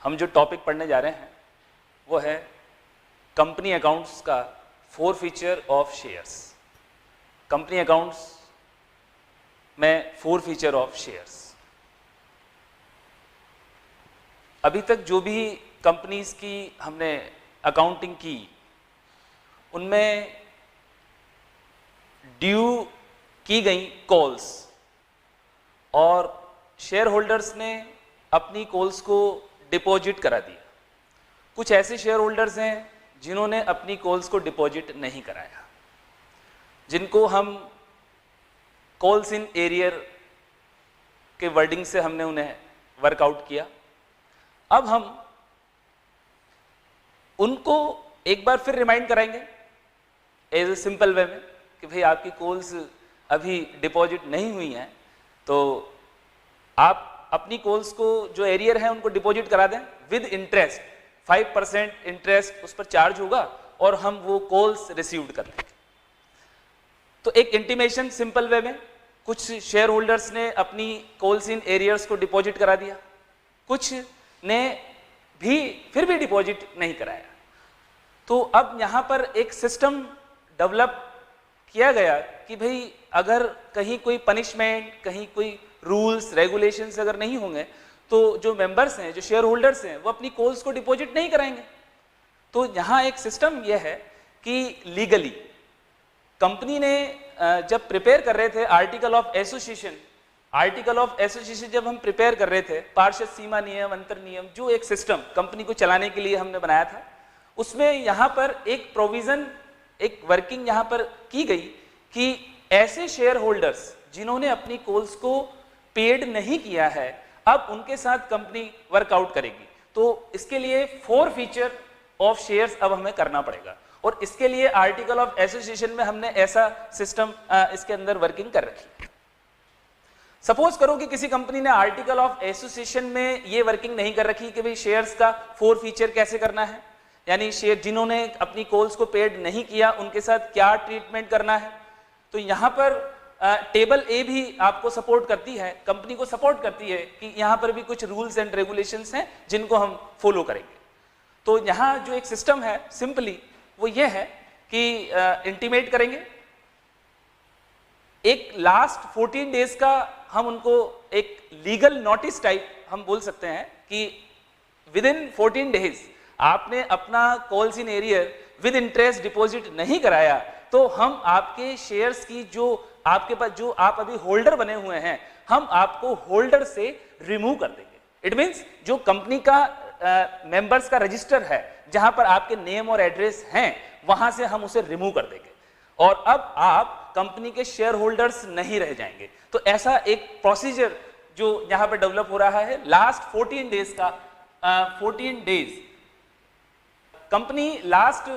हम जो टॉपिक पढ़ने जा रहे हैं वो है कंपनी अकाउंट्स का 4 feature of shares. Company accounts में 4 फीचर ऑफ शेयर्स। अभी तक जो भी कंपनीज की हमने अकाउंटिंग की उनमें ड्यू की गई कॉल्स और शेयर होल्डर्स ने अपनी कॉल्स को डिपॉजिट करा दिया। कुछ ऐसे शेयर होल्डर्स हैं जिन्होंने अपनी कॉल्स को डिपॉजिट नहीं कराया, जिनको हम कॉल्स इन एरियर के वर्डिंग से हमने उन्हें वर्कआउट किया। अब हम उनको एक बार फिर रिमाइंड कराएंगे एज ए सिंपल वे में कि भाई आपकी कॉल्स अभी डिपॉजिट नहीं हुई हैं, तो आप अपनी कॉल्स को जो एरियर है उनको डिपॉजिट करा दें विद इंटरेस्ट। 5% इंटरेस्ट उस पर चार्ज होगा और हम वो कॉल्स रिसीव्ड कर लेंगे। तो एक इंटीमेशन सिंपल वे में कुछ शेयर होल्डर्स ने अपनी कॉल्स इन एरियर्स को डिपॉजिट करा दिया, कुछ ने भी फिर भी डिपॉजिट नहीं कराया। तो अब यहाँ पर एक सिस्टम डेवलप किया गया कि भाई अगर कहीं कोई पनिशमेंट, कहीं कोई रूल्स रेगुलेशंस अगर नहीं होंगे तो जो मेंबर्स हैं, जो शेयर होल्डर्स हैं, वो अपनी कॉल्स को डिपॉजिट नहीं कराएंगे। तो यहाँ एक सिस्टम यह है कि लीगली कंपनी ने जब प्रिपेयर कर रहे थे आर्टिकल ऑफ एसोसिएशन जब हम प्रिपेयर कर रहे थे, पार्षद सीमा नियम, अंतर नियम, जो एक सिस्टम कंपनी को चलाने के लिए हमने बनाया था, उसमें यहाँ पर एक प्रोविजन, एक वर्किंग यहाँ पर की गई कि ऐसे शेयर होल्डर्स जिन्होंने अपनी कॉल्स को पेड नहीं किया है, अब उनके साथ कंपनी वर्कआउट करेगी। तो इसके लिए 4 फीचर ऑफ शेयर्स अब हमें करना पड़ेगा और इसके लिए आर्टिकल ऑफ एसोसिएशन में हमने ऐसा सिस्टम इसके अंदर वर्किंग कर रखी है। सपोज करो कि किसी कंपनी ने आर्टिकल ऑफ एसोसिएशन में ये वर्किंग नहीं कर रखी कि भाई शेयर्स का 4 फीचर कैसे करना है, यानी शेयर जिन्होंने अपनी कॉल्स को पेड नहीं किया उनके साथ क्या ट्रीटमेंट करना है। तो यहाँ पर टेबल ए भी आपको सपोर्ट करती है, कंपनी को सपोर्ट करती है कि यहाँ पर भी कुछ रूल्स एंड रेगुलेशंस हैं जिनको हम फॉलो करेंगे। तो यहाँ जो एक सिस्टम है सिंपली वो ये है कि इंटीमेट करेंगे, एक लास्ट 14 डेज का हम उनको एक लीगल नोटिस टाइप हम बोल सकते हैं कि विद इन 14 डेज आपने अपना calls in arrear with interest deposit नहीं कराया तो हम आपके शेयर्स की जो आपके पास जो आप अभी होल्डर बने हुए हैं, हम आपको होल्डर से रिमूव कर देंगे। इट मींस जो कंपनी का मेंबर्स का रजिस्टर है जहां पर आपके नेम और एड्रेस हैं, वहां से हम उसे रिमूव कर देंगे और अब आप कंपनी के शेयर होल्डर्स नहीं रह जाएंगे। तो ऐसा एक प्रोसीजर जो यहां पर डेवलप हो रहा है लास्ट 14 डेज का 14 डेज कंपनी लास्ट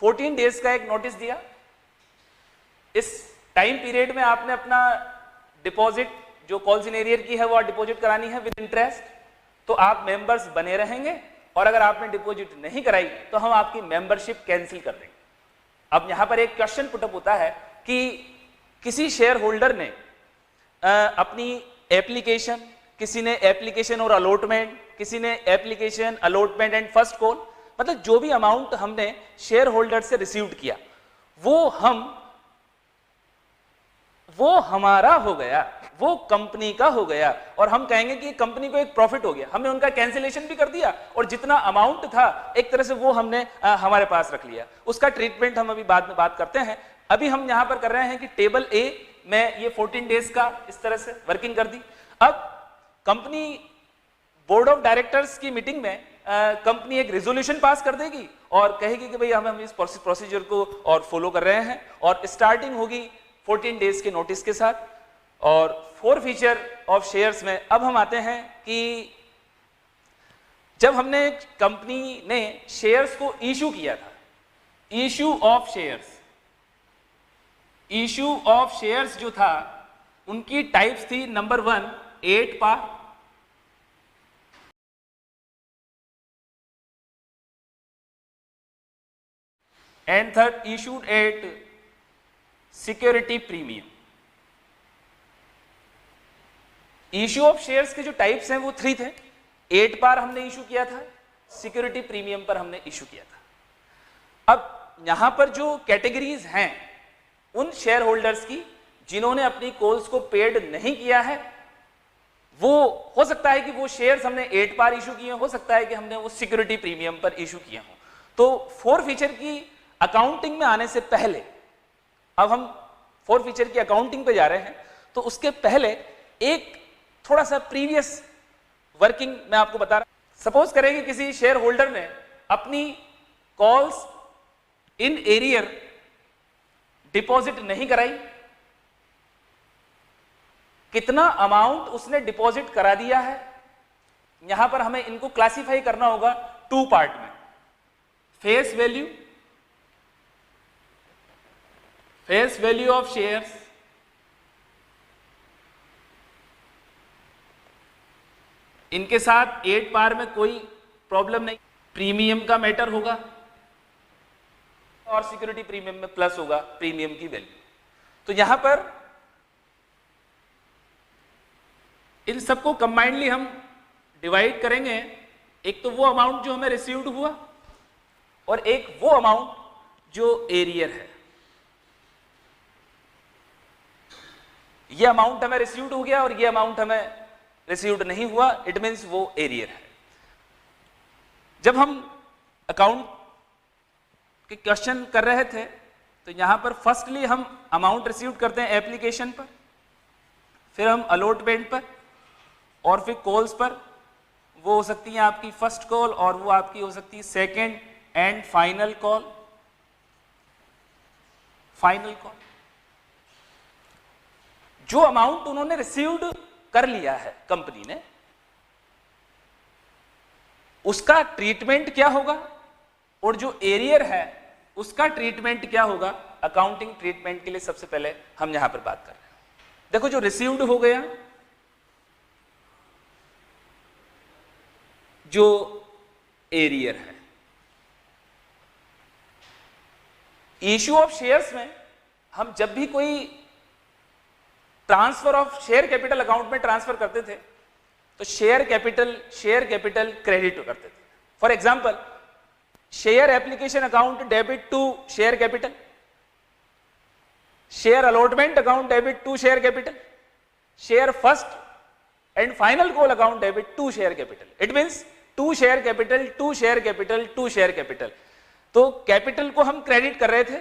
14 डेज का एक नोटिस दिया। इस टाइम पीरियड में आपने अपना डिपॉजिट जो कॉल्स इन एरियर की है वो डिपॉजिट करानी है विद इंटरेस्ट, तो आप मेंबर्स बने रहेंगे और अगर आपने डिपॉजिट नहीं कराई तो हम आपकी मेंबरशिप कैंसिल कर देंगे। अब यहां पर एक क्वेश्चन पुटअप होता है कि किसी शेयर होल्डर ने अपनी एप्लीकेशन, किसी ने एप्लीकेशन और अलॉटमेंट, किसी ने application allotment and first call, मतलब जो भी अमाउंट हमने शेयर होल्डर से रिसीव्ड किया वो हमारा हो गया, वो कंपनी का हो गया और हम कहेंगे कि कंपनी को एक प्रॉफिट हो गया। हमने उनका कैंसिलेशन भी कर दिया और जितना अमाउंट था एक तरह से वो हमने हमारे पास रख लिया। उसका ट्रीटमेंट हम अभी बाद में बात करते हैं। अभी हम यहां पर कर रहे हैं कि टेबल ए में ये 14 डेज का इस तरह से वर्किंग कर दी। अब कंपनी बोर्ड ऑफ डायरेक्टर्स की मीटिंग में कंपनी एक रेजोल्यूशन पास कर देगी और कहेगी कि भाई हम इस प्रोसीजर को और फॉलो कर रहे हैं और स्टार्टिंग होगी 14 डेज के नोटिस के साथ। और 4 फीचर ऑफ शेयर्स में अब हम आते हैं कि जब हमने कंपनी ने शेयर्स को इशू किया था, इशू ऑफ शेयर्स जो था उनकी टाइप्स थी number 1 8 par, and third issued at security premium. Issue of shares के जो टाइप्स हैं वो 3 थे। 8 बार हमने इशू किया था, सिक्योरिटी प्रीमियम पर हमने इशू किया था। अब यहां पर जो कैटेगरीज हैं उन शेयर होल्डर्स की जिन्होंने अपनी कॉल्स को पेड नहीं किया है, वो हो सकता है कि वो शेयर्स हमने 8 बार इशू किए, हो सकता है कि हमने वो सिक्योरिटी प्रीमियम पर इशू किए हों। तो फोरफीचर की अकाउंटिंग में आने से पहले, अब हम फोरफीचर की अकाउंटिंग पे जा रहे हैं, तो उसके पहले एक थोड़ा सा प्रीवियस वर्किंग मैं आपको बता रहा हूं। सपोज करें कि किसी शेयर होल्डर ने अपनी कॉल्स इन एरियर डिपॉजिट नहीं कराई, कितना अमाउंट उसने डिपॉजिट करा दिया है, यहां पर हमें इनको क्लासिफाई करना होगा 2 पार्ट में, फेस वैल्यू ऑफ शेयर्स इनके साथ 8 बार में कोई प्रॉब्लम नहीं, प्रीमियम का मैटर होगा और सिक्योरिटी प्रीमियम में प्लस होगा प्रीमियम की वैल्यू। तो यहां पर इन सबको कंबाइंडली हम डिवाइड करेंगे, एक तो वो अमाउंट जो हमें रिसीव्ड हुआ और एक वो अमाउंट जो एरियर है। ये अमाउंट हमें रिसीव्ड हो गया और ये अमाउंट हमें रिसीव्ड नहीं हुआ, इट मींस वो एरियर है। जब हम अकाउंट के क्वेश्चन कर रहे थे तो यहां पर फर्स्टली हम अमाउंट रिसीव करते हैं एप्लीकेशन पर, फिर हम अलॉटमेंट पर और फिर कॉल्स पर। वो हो सकती है आपकी फर्स्ट कॉल और वो आपकी हो सकती है सेकेंड एंड फाइनल कॉल। जो अमाउंट उन्होंने रिसीव्ड कर लिया है कंपनी ने, उसका ट्रीटमेंट क्या होगा और जो एरियर है उसका ट्रीटमेंट क्या होगा, अकाउंटिंग ट्रीटमेंट के लिए सबसे पहले हम यहां पर बात कर रहे हैं। देखो, जो रिसीव्ड हो गया, जो एरियर है, इश्यू ऑफ शेयर्स में हम जब भी कोई transfer of share capital account में ट्रांसफर करते थे तो शेयर कैपिटल क्रेडिट करते थे। For example, share application account debit to share capital, share allotment account debit to share capital, share first and final call account debit to share capital. It means to share capital to share capital to share capital. तो capital को हम credit कर रहे थे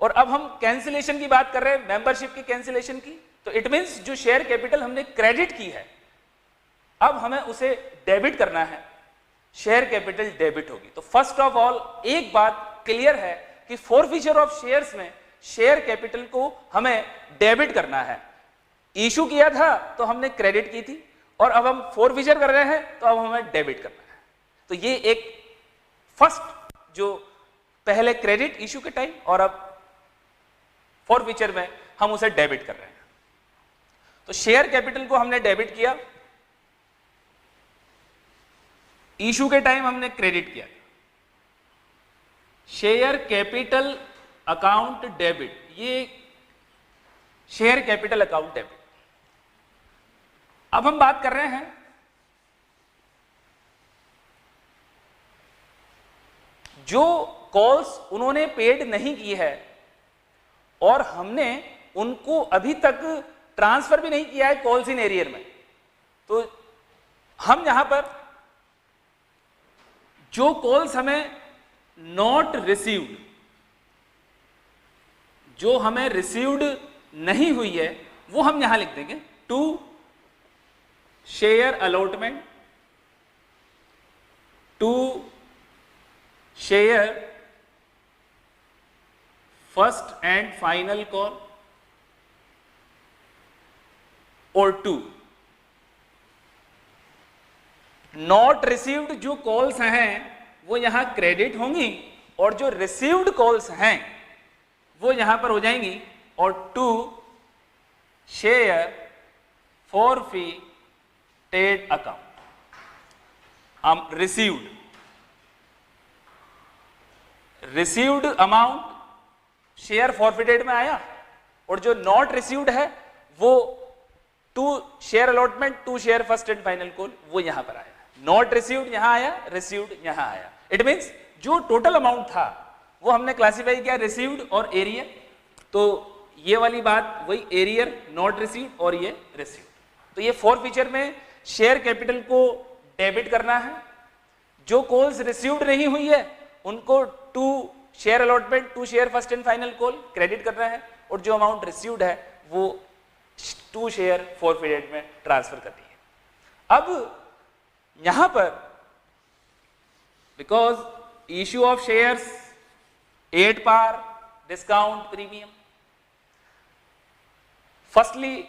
और अब हम cancellation की बात कर रहे हैं, मेंबरशिप की कैंसिलेशन की। तो इट मींस जो शेयर कैपिटल हमने क्रेडिट की है अब हमें उसे डेबिट करना है, शेयर कैपिटल डेबिट होगी। तो फर्स्ट ऑफ ऑल एक बात क्लियर है कि फोरफीचर ऑफ शेयर्स में शेयर कैपिटल को हमें डेबिट करना है। इशू किया था तो हमने क्रेडिट की थी और अब हम फोरफीचर कर रहे हैं तो अब हमें डेबिट करना है। तो ये एक फर्स्ट, जो पहले क्रेडिट इशू के टाइम और अब फोरफीचर में हम उसे डेबिट कर रहे हैं। तो शेयर कैपिटल को हमने डेबिट किया, इशू के टाइम हमने क्रेडिट किया। शेयर कैपिटल अकाउंट डेबिट, ये शेयर कैपिटल अकाउंट डेबिट। अब हम बात कर रहे हैं जो कॉल्स उन्होंने पेड नहीं की है और हमने उनको अभी तक ट्रांसफर भी नहीं किया है कॉल्स इन एरियर में। तो हम यहां पर जो कॉल्स हमें नॉट रिसीव्ड, जो हमें रिसीव्ड नहीं हुई है, वो हम यहां लिख देंगे to share allotment, to share first and final call और टू नॉट रिसीव्ड। जो कॉल्स हैं वो यहां क्रेडिट होंगी और जो रिसीव्ड कॉल्स हैं वो यहां पर हो जाएंगी और टू शेयर फॉरफीटेड अकाउंट। हम रिसीव्ड अमाउंट शेयर फॉरफिटेड में आया और जो नॉट रिसीव्ड है वो to share allotment, to share first and final call, वो यहां पर आया। नॉट रिसीव्ड यहां आया, रिसीव्ड यहां आया। इट मीन्स जो टोटल अमाउंट था वो हमने क्लासिफाई किया रिसीव्ड और एरियर, तो ये वाली बात वही एरियर, नॉट रिसीव्ड और ये रिसीव्ड। तो ये फॉरफीचर में शेयर कैपिटल को डेबिट करना है, जो कॉल्स रिसीव्ड नहीं हुई है उनको to share allotment, to share first and final call credit करना है, और जो अमाउंट रिसीव्ड है वो टू शेयर फॉरफिटेड में ट्रांसफर करनी है। अब यहां पर because issue of shares 8 par discount premium, firstly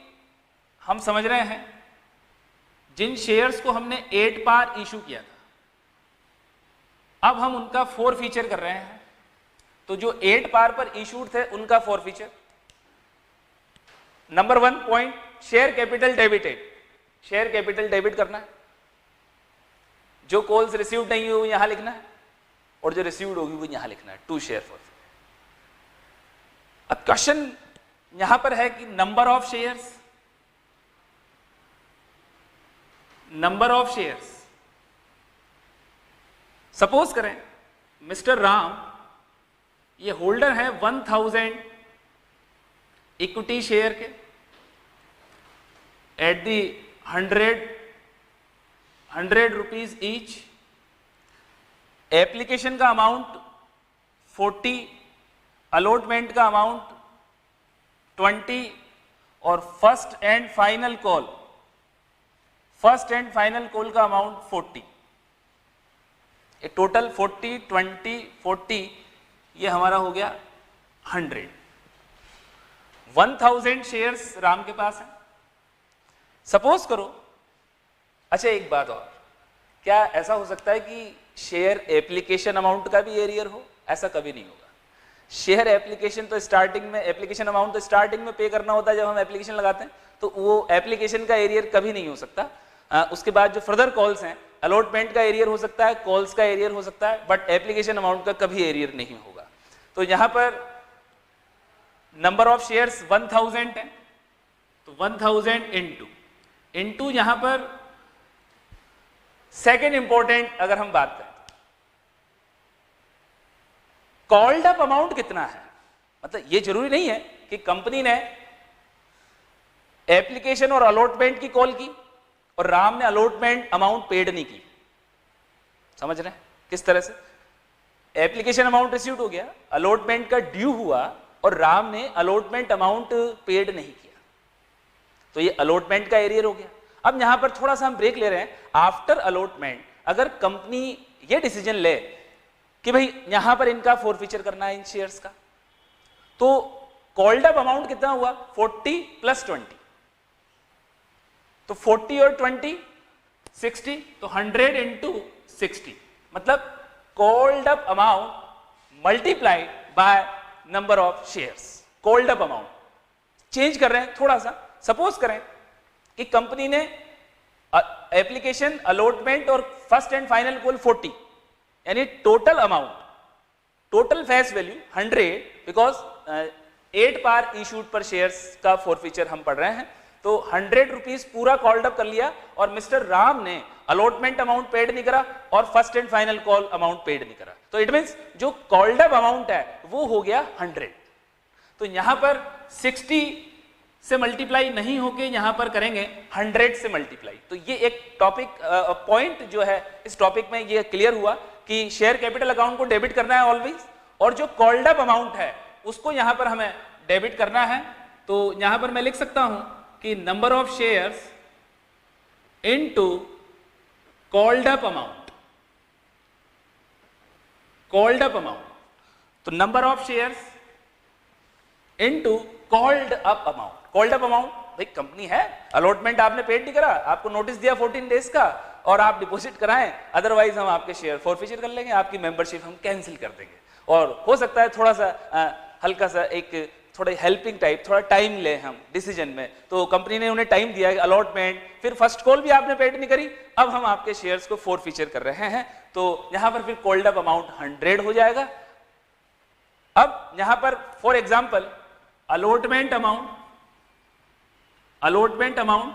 हम समझ रहे हैं जिन शेयर्स को हमने 8 par इशू किया था, अब हम उनका फॉरफीचर कर रहे हैं। तो जो 8 par पर इशूड थे उनका forfeiture, number 1 point, share capital debited, share capital debit करना है, जो कॉल्स रिसीव्ड नहीं हुई यहां लिखना है और जो रिसीव्ड होगी वो यहां लिखना है, टू शेयर फॉरफिट। अब क्वेश्चन यहां पर है कि number of shares, number of shares, suppose करें मिस्टर राम ये होल्डर है 1000 इक्विटी शेयर के at the 100 rupees each, application का अमाउंट 40, अलॉटमेंट का अमाउंट 20 और first and final call, first and final call का अमाउंट 40। ये टोटल 40, 20, 40 ये हमारा हो गया 100। 1000 शेयर्स राम के पास है। सपोज करो, अच्छा एक बात और, क्या ऐसा हो सकता है कि शेयर एप्लीकेशन अमाउंट का भी एरियर हो? ऐसा कभी नहीं होगा। शेयर एप्लीकेशन तो स्टार्टिंग में, एप्लीकेशन अमाउंट तो स्टार्टिंग में पे करना होता है जब हम एप्लीकेशन लगाते हैं, तो वो एप्लीकेशन का एरियर कभी नहीं हो सकता। उसके बाद जो फर्दर कॉल्स हैं, अलॉटमेंट का एरियर हो सकता है, कॉल्स का एरियर हो सकता है, बट एप्लीकेशन अमाउंट का कभी एरियर नहीं होगा। तो यहां पर नंबर ऑफ शेयर्स 1000 है, तो 1000 इंटू यहां पर सेकेंड इंपॉर्टेंट अगर हम बात करें, कॉल्ड अप अमाउंट कितना है। मतलब ये जरूरी नहीं है कि कंपनी ने एप्लीकेशन और अलॉटमेंट की कॉल की और राम ने अलॉटमेंट अमाउंट पेड नहीं की। समझ रहे हैं किस तरह से? एप्लीकेशन अमाउंट रिसीव्ड हो गया, अलॉटमेंट का ड्यू हुआ और राम ने अलॉटमेंट अमाउंट पेड नहीं किया, तो ये अलॉटमेंट का एरियर हो गया। अब यहां पर थोड़ा सा हम ब्रेक ले रहे हैं। आफ्टर अलॉटमेंट अगर कंपनी ये डिसीजन ले कि भाई यहां पर इनका फॉरफीचर करना है इन शेयर्स का, तो कॉल्ड अप अमाउंट कितना हुआ? 40 + 20, तो 40 और 20 60, तो 100 × 60, मतलब called up amount multiplied by number of shares. Called up amount change कर रहे हैं थोड़ा सा। सपोज करें कि कंपनी ने एप्लीकेशन, अलॉटमेंट और फर्स्ट एंड फाइनल कॉल 40, यानी total amount, total face value 100, because 8 par issued पर शेयर्स का फॉरफीचर हम पढ़ रहे हैं, तो 100 रुपीज पूरा कॉल्ड अप कर लिया और मिस्टर राम ने अलॉटमेंट अमाउंट पेड नहीं करा और first and final call amount paid नहीं करा, तो इट मींस जो कॉल्ड अप अमाउंट है वो हो गया 100। तो यहां पर 60 से मल्टीप्लाई नहीं होके यहां पर करेंगे 100 से मल्टीप्लाई। तो ये एक टॉपिक पॉइंट जो है इस टॉपिक में ये क्लियर हुआ कि शेयर कैपिटल अकाउंट को डेबिट करना है ऑलवेज, और जो कॉल्ड अप अमाउंट है उसको यहां पर हमें डेबिट करना है। तो यहां पर मैं लिख सकता हूं कि number of shares into called up amount, called up amount, तो number of shares into called up amount. Called up amount, भाई कंपनी है, अलॉटमेंट आपने पेड नहीं करा, आपको नोटिस दिया 14 डेज का और आप डिपॉजिट कराएं, अदरवाइज हम आपके शेयर फॉरफीचर कर लेंगे, आपकी मेंबरशिप हम कैंसिल कर देंगे। और हो सकता है थोड़ा सा हल्का सा एक थोड़ा हेल्पिंग टाइप, थोड़ा टाइम ले हम डिसीजन में, तो कंपनी ने उन्हें टाइम दिया, अलॉटमेंट, फिर फर्स्ट कॉल भी आपने पेड नहीं करी, अब हम आपके शेयर्स को फॉरफीचर कर रहे हैं, तो यहां पर फिर कॉल्ड अप अमाउंट 100 हो जाएगा। अब यहां पर for example allotment amount, allotment amount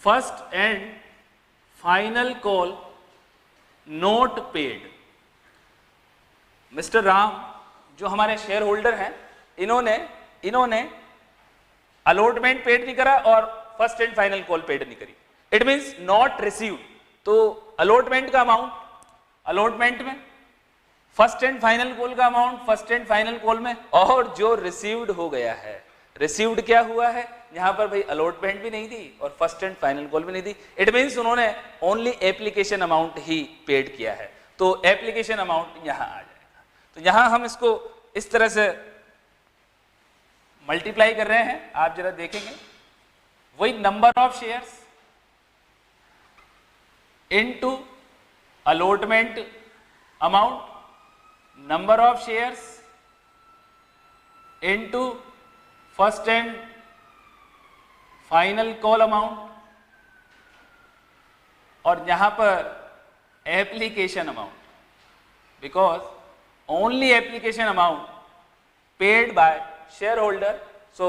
first and final call note paid. Mister Ram जो हमारे शेयर होल्डर हैं, इन्होंने अलॉटमेंट पेड नहीं करा और first and final call paid नहीं करी। It means not received. तो अलॉटमेंट का अमाउंट अलॉटमेंट में, फर्स्ट एंड फाइनल कॉल का amount first and final call में, और जो रिसीव्ड हो गया है, रिसीव्ड क्या हुआ है यहां पर भाई, अलॉटमेंट भी नहीं दी और फर्स्ट एंड फाइनल कॉल भी नहीं दी। इट मींस उन्होंने ओनली एप्लीकेशन अमाउंट ही पेड किया है, तो एप्लीकेशन अमाउंट यहां आ जाएगा। तो यहां हम इसको इस तरह से मल्टीप्लाई कर रहे हैं, आप जरा देखेंगे, वही number of shares into allotment amount, number of shares into first and final call amount, और यहां पर application amount, because only application amount paid by shareholder, so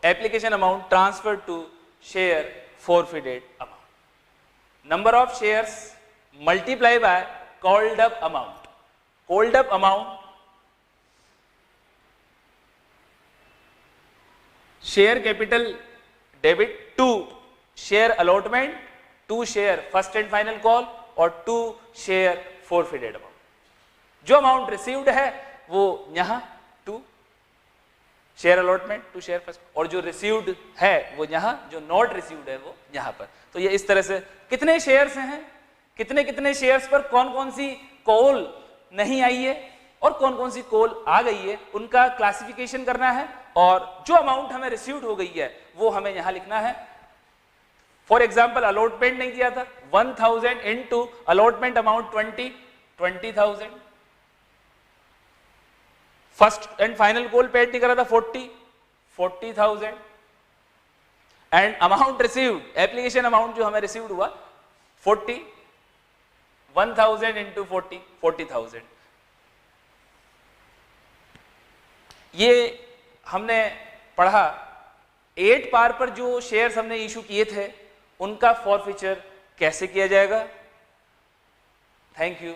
application amount transfer to share forfeited amount. Number of shares multiply by called up amount. Called up amount, share capital debit to share allotment, to share first and final call और to share forfeited amount. जो amount received है वो यहां to share allotment to share first, और जो received है वो यहां, जो नॉट रिसीव्ड है वो यहां पर। तो ये इस तरह से कितने शेयर्स हैं, कितने कितने शेयर्स पर कौन कौन सी कॉल नहीं आई है और कौन कौन सी कॉल आ गई है, उनका क्लासिफिकेशन करना है, और जो अमाउंट हमें रिसीव्ड हो गई है वो हमें यहां लिखना है। फॉर एग्जाम्पल अलॉटमेंट नहीं दिया था, 1000 into allotment amount 20,000, first and final call paid नहीं करा था 40,000, and amount received, application amount जो हमें रिसीव्ड हुआ 1000 इंटू 40,000। ये हमने पढ़ा 8 पार पर जो शेयर्स हमने इशू किए थे उनका फॉरफीचर कैसे किया जाएगा। Thank you.